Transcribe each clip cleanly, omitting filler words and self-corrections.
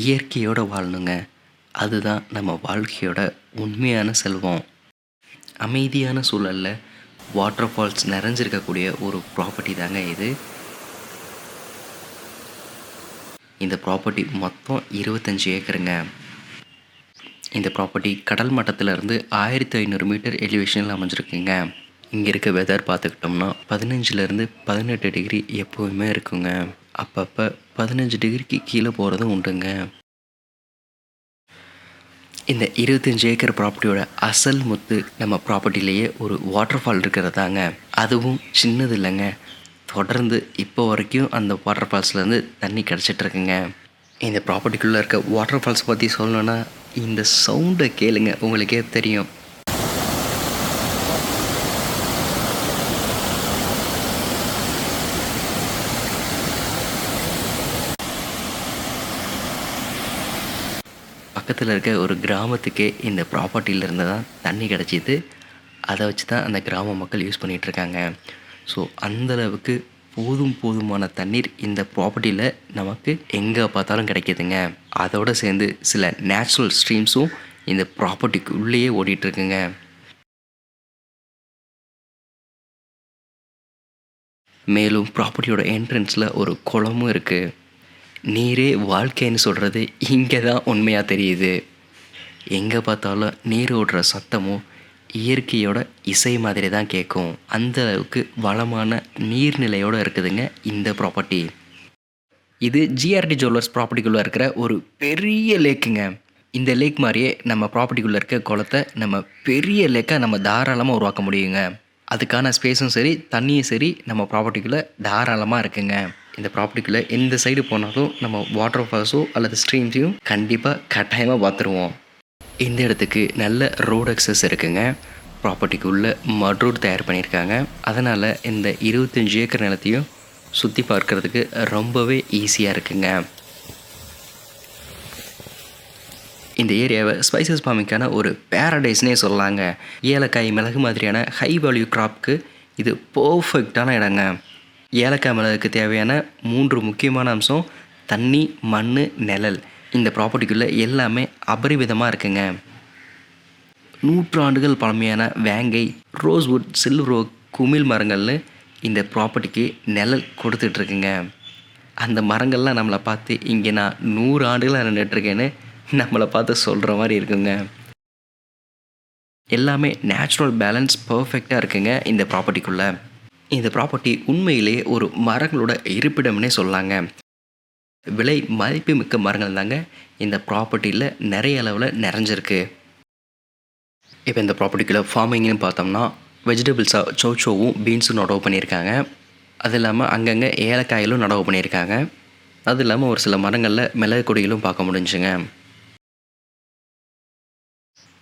இயற்கையோடு வாழணுங்க. அதுதான் நம்ம வாழ்க்கையோட உண்மையான செல்வம். அமைதியான சூழலில் வாட்டர் ஃபால்ஸ் நிறைஞ்சிருக்கக்கூடிய ஒரு ப்ராப்பர்ட்டி தாங்க இது. இந்த ப்ராப்பர்ட்டி மொத்தம் 25 ஏக்கருங்க. இந்த ப்ராப்பர்ட்டி கடல் மட்டத்திலிருந்து 1500 மீட்டர் எலிவேஷனில் அமைஞ்சிருக்குங்க. இங்கே இருக்க வெதர் பார்த்துக்கிட்டோம்னா 15லேருந்து 18 டிகிரி எப்போவுமே இருக்குங்க. அப்பப்போ 15 டிகிரிக்கு கீழே போகிறதும் உண்டுங்க. இந்த 25 ஏக்கர் ப்ராப்பர்ட்டியோட அசல் முத்து நம்ம ப்ராப்பர்ட்டிலேயே ஒரு வாட்டர் ஃபால் இருக்கிறதாங்க. அதுவும் சின்னது இல்லைங்க, தொடர்ந்து இப்போ வரைக்கும் அந்த வாட்டர் ஃபால்ஸ்லேருந்து தண்ணி கிடச்சிட்ருக்குங்க. இந்த ப்ராப்பர்ட்டிக்குள்ளே இருக்க வாட்டர் ஃபால்ஸ் பற்றி சொல்லணுன்னா இந்த சவுண்டை கேளுங்க, உங்களுக்கே தெரியும். பக்கத்தில் இருக்க ஒரு கிராமத்துக்கே இந்த ப்ராப்பர்ட்டியிலேருந்து தான் தண்ணி கிடச்சிது. அதை வச்சு தான் அந்த கிராம மக்கள் யூஸ் பண்ணிகிட்ருக்காங்க. ஸோ அந்தளவுக்கு போதுமான தண்ணீர் இந்த ப்ராப்பர்ட்டியில் நமக்கு எங்கே பார்த்தாலும் கிடைக்கிதுங்க. அதோடு சேர்ந்து சில நேச்சுரல் ஸ்ட்ரீம்ஸும் இந்த ப்ராப்பர்ட்டிக்கு உள்ளேயே ஓடிட்டுருக்குங்க. மேலும் ப்ராப்பர்ட்டியோட என்ட்ரன்ஸில் ஒரு குளமும் இருக்குது. நீரே வாழ்க்கைன்னு சொல்கிறது இங்கே தான் உண்மையாக தெரியுது. எங்கே பார்த்தாலும் நீர் ஓடுற சத்தமும் இயற்கையோட இசை மாதிரி தான் கேட்கும். அந்த அளவுக்கு வளமான நீர்நிலையோடு இருக்குதுங்க இந்த ப்ராப்பர்ட்டி. இது ஜிஆர்டி ஜுவல்லர்ஸ் ப்ராப்பர்ட்டிக்குள்ளே இருக்கிற ஒரு பெரிய லேக்குங்க. இந்த லேக் மாதிரியே நம்ம ப்ராப்பர்ட்டிக்குள்ளே இருக்க குளத்தை நம்ம பெரிய லேக்காக நம்ம தாராளமாக உருவாக்க முடியுங்க. அதுக்கான ஸ்பேஸும் சரி, தண்ணியும் சரி நம்ம ப்ராப்பர்ட்டிக்குள்ளே தாராளமாக இருக்குங்க. இந்த ப்ராப்பர்ட்டிக்குள்ளே எந்த சைடு போனாலும் நம்ம வாட்டர் ஃபால்ஸோ அல்லது ஸ்ட்ரீம்ஸையும் கட்டாயமாக பார்த்துருவோம். இந்த இடத்துக்கு நல்ல ரோடு அக்சஸ் இருக்குங்க. ப்ராப்பர்ட்டிக்குள்ளே மட் ரோடு தயார் பண்ணியிருக்காங்க. அதனால் இந்த 25 ஏக்கர் நிலத்தையும் சுற்றி பார்க்குறதுக்கு ரொம்பவே ஈஸியாக இருக்குங்க. இந்த ஏரியாவை ஸ்பைசஸ் ஃபார்மிங்கான ஒரு பேரடைஸ்னே சொல்லலாங்க. ஏலக்காய், மிளகு மாதிரியான ஹை வேல்யூ கிராப்க்கு இது பர்ஃபெக்டான இடங்க. ஏலக்காய் மிளகுக்கு தேவையான 3 முக்கியமான அம்சம் தண்ணி, மண், நிழல். இந்த ப்ராப்பர்ட்டிக்குள்ளே எல்லாமே அபரிவிதமாக இருக்குங்க. 100 ஆண்டுகள் பழமையான வேங்கை, ரோஸ்வுட், சில்வர் ஓக், குமிழ் மரங்கள்னு இந்த ப்ராப்பர்ட்டிக்கு நிழல் கொடுத்துட்ருக்குங்க. அந்த மரங்கள்லாம் நம்மளை பார்த்து இங்கே நான் 100 ஆண்டுகளாக நின்றுட்டுருக்கேன்னு நம்மளை பார்த்து சொல்கிற மாதிரி இருக்குங்க. எல்லாமே நேச்சுரல் பேலன்ஸ் பர்ஃபெக்டாக இருக்குங்க இந்த ப்ராப்பர்ட்டிக்குள்ளே. இந்த ப்ராப்பர்ட்டி உண்மையிலே ஒரு மரங்களோட இருப்பிடம்னே சொல்லலாங்க. விலை மதிப்பு மிக்க மரங்கள் தாங்க இந்த ப்ராப்பர்ட்டியில் நிறைய அளவில் நிறைஞ்சிருக்கு. இப்போ இந்த ப்ராப்பர்ட்டிக்குள்ளே ஃபார்மிங்னு பார்த்தோம்னா வெஜிடபிள்ஸாக சோச்சோவும் பீன்ஸும் நடவு பண்ணியிருக்காங்க. அது இல்லாமல் அங்கங்கே ஏலக்காயிலும் நடவு பண்ணியிருக்காங்க. அது இல்லாமல் ஒரு சில மரங்களில் மிளகு கொடிகளும் பார்க்க முடிஞ்சுங்க.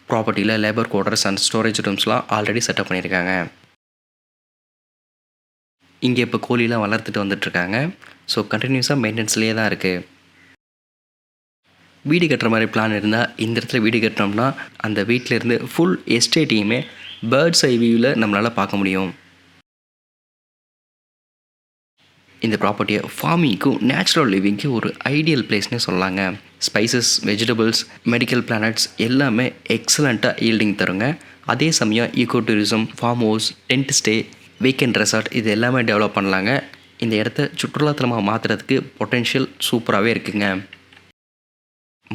ப்ராப்பர்ட்டியில் லேபர் குவார்டர்ஸ் அண்ட் ஸ்டோரேஜ் ரூம்ஸ்லாம் ஆல்ரெடி செட்டப் பண்ணியிருக்காங்க. இங்கே இப்போ கோழிலாம் வளர்த்துட்டு வந்துட்டுருக்காங்க. ஸோ கண்டினியூஸாக மெயின்டெனன்ஸ்லேயே தான் இருக்குது. வீடு கட்டுற மாதிரி பிளான் இருந்தால் இந்த இடத்துல வீடு கட்டினோம்னா அந்த வீட்டிலேருந்து ஃபுல் எஸ்டேட்டையுமே பேர்ட்ஸ் ஐ வியூவில் நம்மளால் பார்க்க முடியும். இந்த ப்ராப்பர்ட்டியை ஃபார்மிங்க்கும் நேச்சுரல் லிவிங்க்கும் ஒரு ஐடியல் பிளேஸ்னே சொல்லலாங்க. ஸ்பைசஸ், வெஜிடபிள்ஸ், மெடிக்கல் பிளானட்ஸ் எல்லாமே எக்ஸலண்ட்டாக ஈல்டிங் தருங்க. அதே சமயம் eco tourism, farm house, tent stay, weekend resort இது எல்லாமே டெவலப் பண்ணலாங்க. இந்த இடத்த சுற்றுலாத்தலமாக மாற்றுறதுக்கு பொட்டென்ஷியல் சூப்பராகவே இருக்குங்க.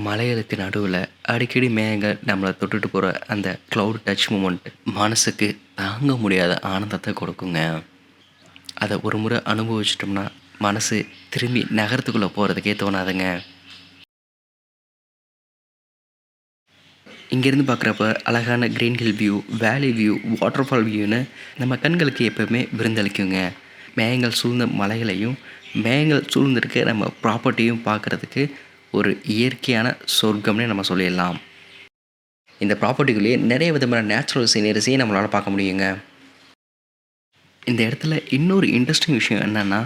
மலைகளுக்கு நடுவில் அடிக்கடி மேகங்கள் நம்மளை தொட்டுட்டு போகிற அந்த க்ளவுட் டச் மூமெண்ட் மனசுக்கு தாங்க முடியாத ஆனந்தத்தை கொடுக்குங்க. அதை ஒரு முறை அனுபவிச்சிட்டோம்னா மனசு திரும்பி நகரத்துக்குள்ளே போகிறதுக்கே தோணாதுங்க. இங்கேருந்து பார்க்குறப்ப அழகான green hill view, valley view, waterfall வியூன்னு நம்ம கண்களுக்கு எப்போவுமே விருந்தளிக்குங்க. மேகங்கள் சூழ்ந்த மலைகளையும் மேகங்கள் சூழ்ந்திருக்க நம்ம ப்ராப்பர்ட்டியும் பார்க்குறதுக்கு ஒரு இயற்கையான சொர்க்கம்னே நம்ம சொல்லிடலாம். இந்த ப்ராப்பர்ட்டிக்குள்ளேயே நிறைய விதமான நேச்சுரல் சீனரிஸையும் நம்மளால் பார்க்க முடியுங்க. இந்த இடத்துல இன்னொரு இன்ட்ரெஸ்டிங் விஷயம் என்னென்னா,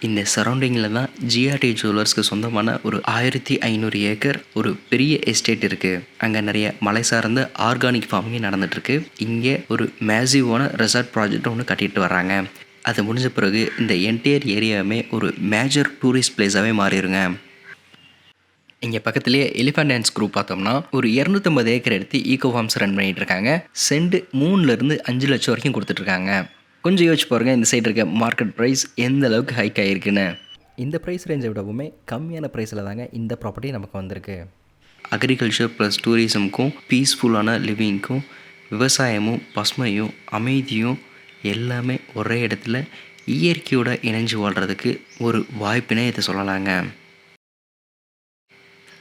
இந்த சரௌண்டிங்கில் தான் ஜிஆர்டி ஜுவல்லர்ஸ்க்கு சொந்தமான ஒரு 1500 ஏக்கர் ஒரு பெரிய எஸ்டேட் இருக்குது. அங்கே நிறைய மலை சார்ந்த ஆர்கானிக் ஃபார்மிங் நடந்துகிட்ருக்கு. இங்கே ஒரு மேசிவான ரெசார்ட் ப்ராஜெக்ட் ஒன்று கட்டிட்டு வர்றாங்க. அது முடிஞ்ச பிறகு இந்த என்டையர் ஏரியாவுமே ஒரு மேஜர் டூரிஸ்ட் பிளேஸாகவே மாறிடுங்க. இங்கே பக்கத்துலேயே எலிஃபண்ட் டான்ஸ் குரூப் பார்த்தோம்னா ஒரு 250 ஏக்கர் எடுத்து ஈகோ ஃபார்ம்ஸ் ரன் பண்ணிகிட்டு இருக்காங்க. சென்ட் 3லேருந்து 5 லட்சம் வரைக்கும் கொடுத்துட்ருக்காங்க. கொஞ்சம் யோசிச்சு பாருங்கள், இந்த சைடு இருக்க மார்க்கெட் ப்ரைஸ் எந்த அளவுக்கு ஹைக் ஆகிருக்குன்னு. இந்த ப்ரைஸ் ரேஞ்சை விடவுமே கம்மியான ப்ரைஸில் தாங்க இந்த ப்ராப்பர்ட்டி நமக்கு வந்திருக்கு. அக்ரிகல்ச்சர் ப்ளஸ் டூரிசம்க்கும் பீஸ்ஃபுல்லான லிவிங்க்கும் விவசாயமும் பசுமையும் அமைதியும் எல்லாமே ஒரே இடத்துல இயற்கையோட இணைஞ்சு வாழ்கிறதுக்கு ஒரு வாய்ப்பினே இதை சொல்லலாங்க.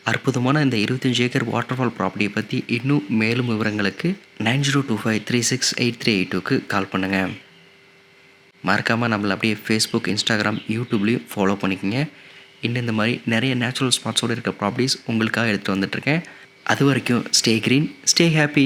அற்புதமான இந்த 25 ஏக்கர் வாட்டர்ஃபால் ப்ராப்பர்ட்டியை பற்றி இன்னும் மேலும் விவரங்களுக்கு 9025368382க்கு கால் பண்ணுங்கள். மறக்காமல் நம்மளை அப்படியே ஃபேஸ்புக், இன்ஸ்டாகிராம், யூடியூப்லேயும் ஃபாலோ பண்ணிக்கோங்க. இன்னும் இந்த மாதிரி நிறைய நேச்சுரல் ஸ்பாட்ஸோடு இருக்கிற ப்ராப்பர்ட்டிஸ் உங்களுக்காக எடுத்துகிட்டு வந்துட்டுருக்கேன். அது வரைக்கும் ஸ்டே க்ரீன், ஸ்டே ஹாப்பி.